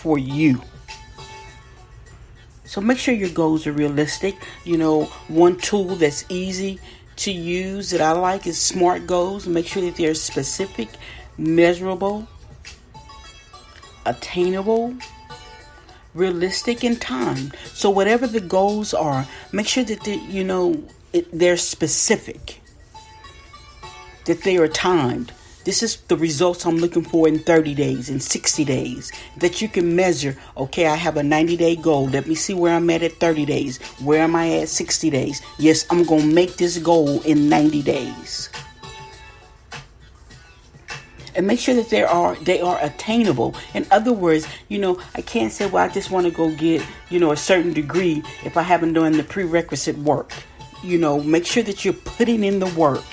for you. So make sure your goals are realistic. One tool that's easy to use that I like is SMART goals. Make sure that they're specific, measurable, attainable, realistic, and timed. So whatever the goals are, make sure that they're specific, that they are timed. This is the results I'm looking for in 30 days, in 60 days, that you can measure. Okay, I have a 90-day goal. Let me see where I'm at 30 days. Where am I at 60 days? Yes, I'm going to make this goal in 90 days. And make sure that they are attainable. In other words, I can't say, well, I just want to go get, a certain degree if I haven't done the prerequisite work. Make sure that you're putting in the work.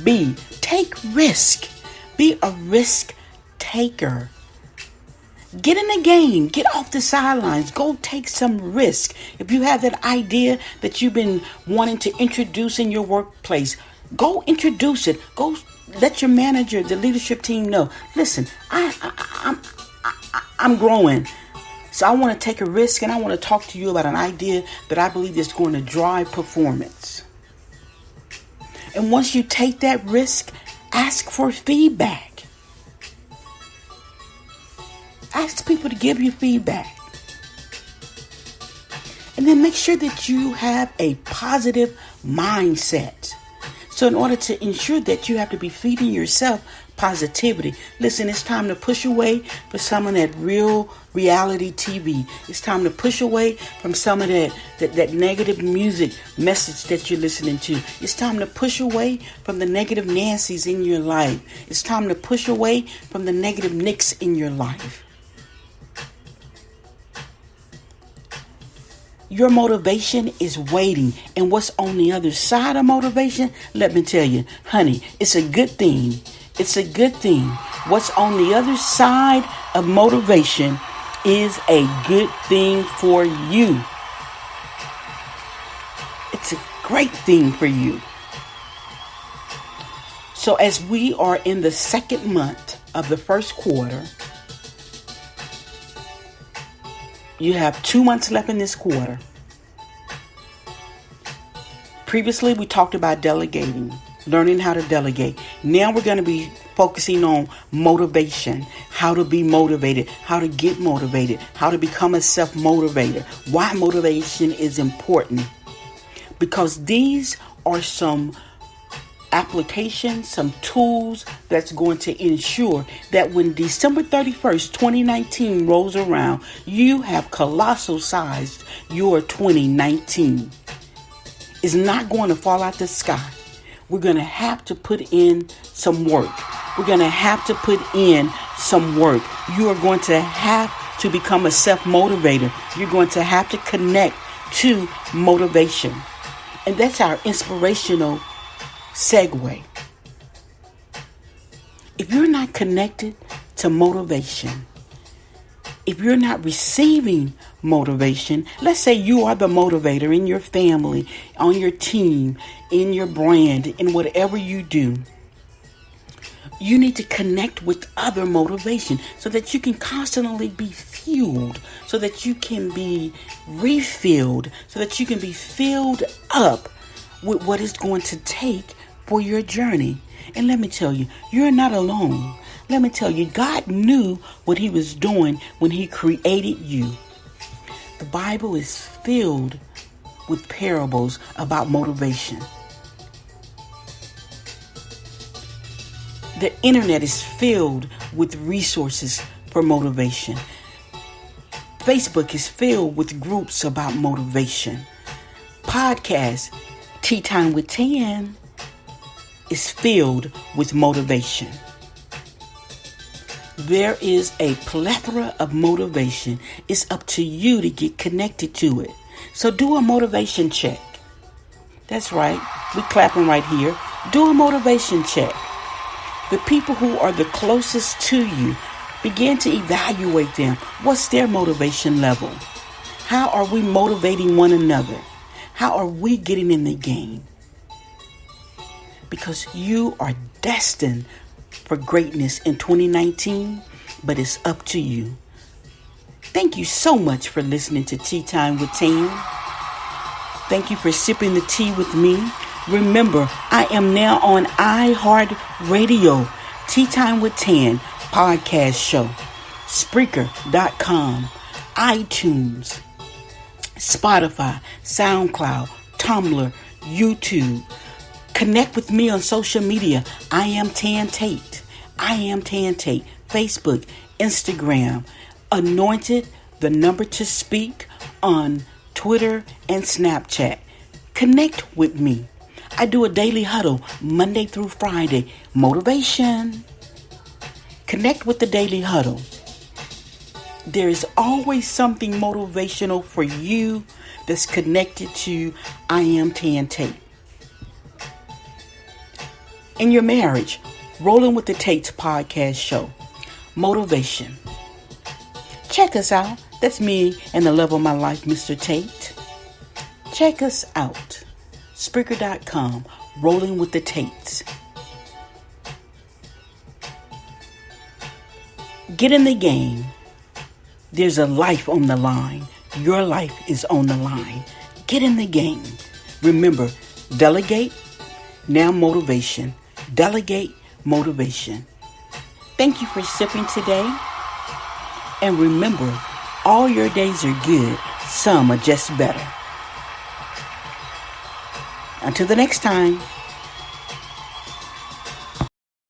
B, take risk. Be a risk taker. Get in the game. Get off the sidelines. Go take some risk. If you have that idea that you've been wanting to introduce in your workplace, go introduce it. Go let your manager, the leadership team know. Listen, I'm growing. So I want to take a risk, and I want to talk to you about an idea that I believe is going to drive performance. And once you take that risk, ask for feedback. Ask people to give you feedback. And then make sure that you have a positive mindset. So in order to ensure that, you have to be feeding yourself positivity. Listen, it's time to push away from some of that reality TV. It's time to push away from some of that negative music message that you're listening to. It's time to push away from the negative Nancys in your life. It's time to push away from the negative Nicks in your life. Your motivation is waiting. And what's on the other side of motivation? Let me tell you, honey, it's a good thing. It's a good thing. What's on the other side of motivation is a good thing for you. It's a great thing for you. So as we are in the second month of the first quarter, you have 2 months left in this quarter. Previously, we talked about delegating, learning how to delegate. Now we're going to be focusing on motivation, how to be motivated, how to get motivated, how to become a self-motivator. Why motivation is important. Because these are some applications, some tools that's going to ensure that when December 31st, 2019 rolls around, you have colossal sized your 2019. It's not going to fall out the sky. We're going to have to put in some work. We're going to have to put in some work. You are going to have to become a self-motivator. You're going to have to connect to motivation. And that's our inspirational segue. If you're not connected to motivation, if you're not receiving motivation, let's say you are the motivator in your family, on your team, in your brand, in whatever you do, you need to connect with other motivation so that you can constantly be fueled, so that you can be refilled, so that you can be filled up with what it's going to take for your journey. And let me tell you, you're not alone. Let me tell you, God knew what he was doing when he created you. The Bible is filled with parables about motivation. The internet is filled with resources for motivation. Facebook is filled with groups about motivation. Podcast, Tea Time with Tan, is filled with motivation. There is a plethora of motivation. It's up to you to get connected to it. So do a motivation check. That's right. We're clapping right here. Do a motivation check. The people who are the closest to you, begin to evaluate them. What's their motivation level? How are we motivating one another? How are we getting in the game? Because you are destined for greatness in 2019. but it's up to you. Thank you so much for listening to Tea Time with Tan. Thank you for sipping the tea with me. Remember, I am now on iHeartRadio, Tea Time with Tan podcast show, Spreaker.com, iTunes, Spotify, SoundCloud, Tumblr, YouTube. Connect with me on social media. I am Tan Tate. Facebook, Instagram, Anointed, the number to speak on Twitter and Snapchat. Connect with me. I do a daily huddle Monday through Friday. Motivation. Connect with the daily huddle. There is always something motivational for you that's connected to I am Tan Tate. In your marriage, Rolling with the Tates podcast show, Motivation. Check us out. That's me and the love of my life, Mr. Tate. Check us out. Spreaker.com, Rolling with the Tates. Get in the game. There's a life on the line. Your life is on the line. Get in the game. Remember, delegate, now motivation. Delegate, motivation. Thank you for sipping today. And remember, all your days are good. Some are just better. Until the next time.